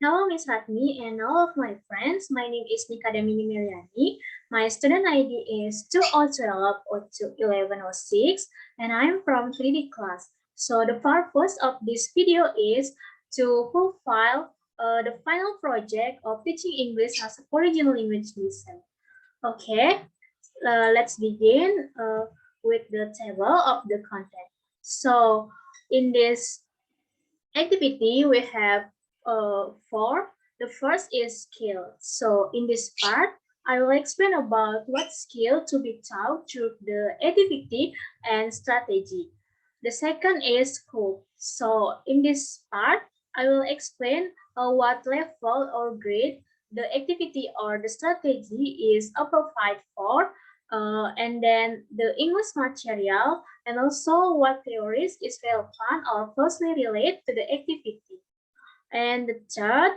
Hello, Miss Ratni and all of my friends. My name is Meliani. My student ID is 2012-02-1106 and I'm from 3D class. So the purpose of this video is to fulfill the final project of teaching English as a foreign language lesson. Okay, let's begin with the table of the content. So in this activity, we have four. The first is skill. So in this part, I will explain about what skill to be taught through the activity and strategy. The second is scope. So in this part, I will explain what level or grade the activity or the strategy is appropriate for, and then the English material, and also what theories is relevant or closely related to the activity. And the third,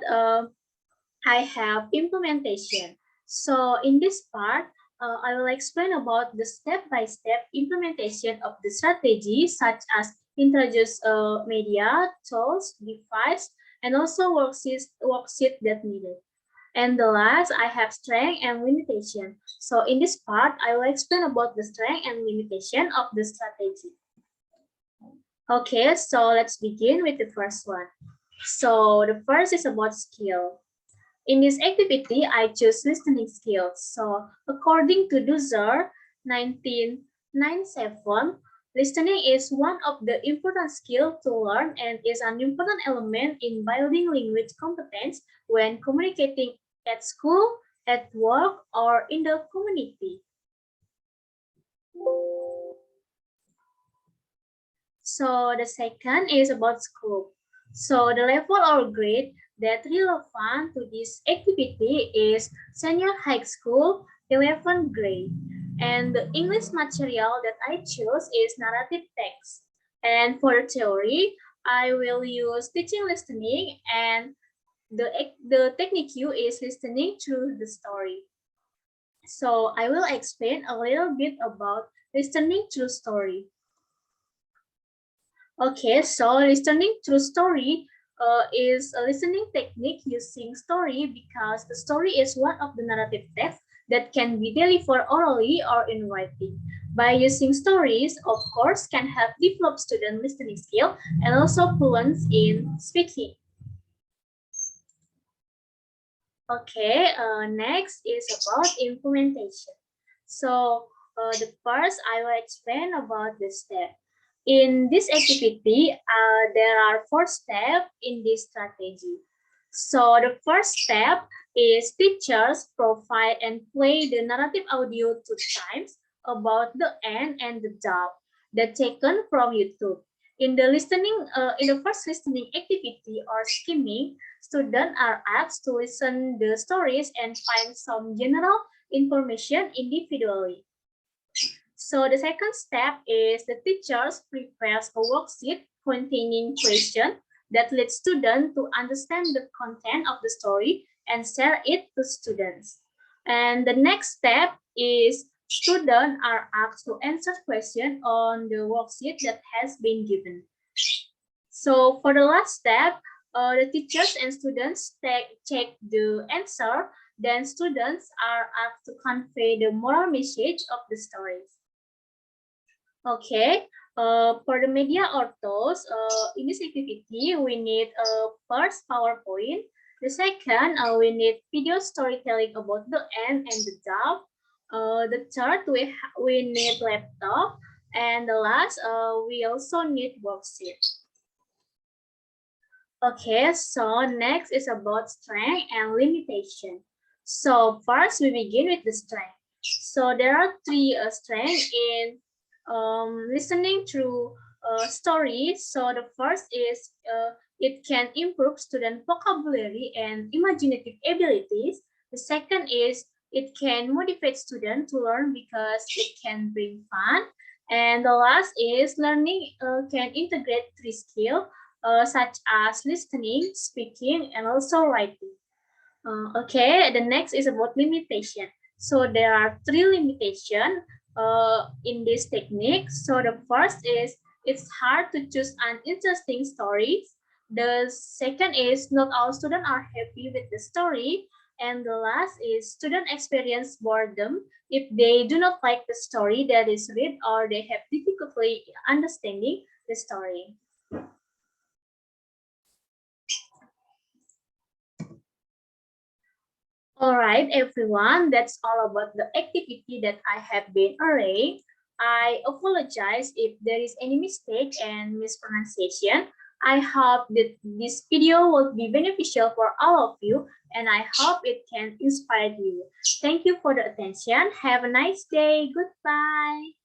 I have implementation. So in this part, I will explain about the step-by-step implementation of the strategy, such as introduce media, tools, device, and also worksheet that needed. And the last, I have strength and limitation. So in this part, I will explain about the strength and limitation of the strategy. Okay, so let's begin with the first one. So the first is about skill. In this activity, I choose listening skills. So according to Duzer 1997, listening is one of the important skills to learn and is an important element in building language competence when communicating at school, at work, or in the community. So the second is about scope. So the level or grade that relevant to this activity is senior high school 11th grade. And the English material that I choose is narrative text. And for the theory, I will use teaching listening, and the technique is listening through the story. So I will explain a little bit about listening through story. Okay, so listening through story is a listening technique using story because the story is one of the narrative texts that can be delivered orally or in writing. By using stories, of course, can help develop student listening skill and also fluency in speaking. Okay, next is about implementation. So the first I will explain about the step. In this activity, there are 4 steps in this strategy. So the first step is teachers provide and play the narrative audio 2 times about the end and the dub that taken from YouTube. In the first listening activity or skimming, students are asked to listen the stories and find some general information individually. So the second step is the teachers prepares a worksheet containing questions that lead students to understand the content of the story and share it to students. And the next step is students are asked to answer questions on the worksheet that has been given. So for the last step, the teachers and students check the answer, then students are asked to convey the moral message of the stories. Okay, for the media or tools, in this activity, we need first PowerPoint. The second, we need video storytelling about the end and the dub. The third, we need laptop. And the last, we also need worksheet. Okay, so next is about strength and limitation. So first, we begin with the strength. So there are 3 strengths in listening through stories. So the first is it can improve student vocabulary and imaginative abilities. The second is it can motivate students to learn because it can bring fun. And the last is learning can integrate 3 skills such as listening, speaking, and also writing. Okay, the next is about limitation. So there are 3 limitations in this technique. So the first is it's hard to choose an interesting stories. The second is not all students are happy with the story. And the last is student experience boredom if they do not like the story that is read or they have difficulty understanding the story. All right, everyone, that's all about the activity that I have been arraying. I apologize if there is any mistake and mispronunciation. I hope that this video will be beneficial for all of you, and I hope it can inspire you. Thank you for the attention. Have a nice day. Goodbye.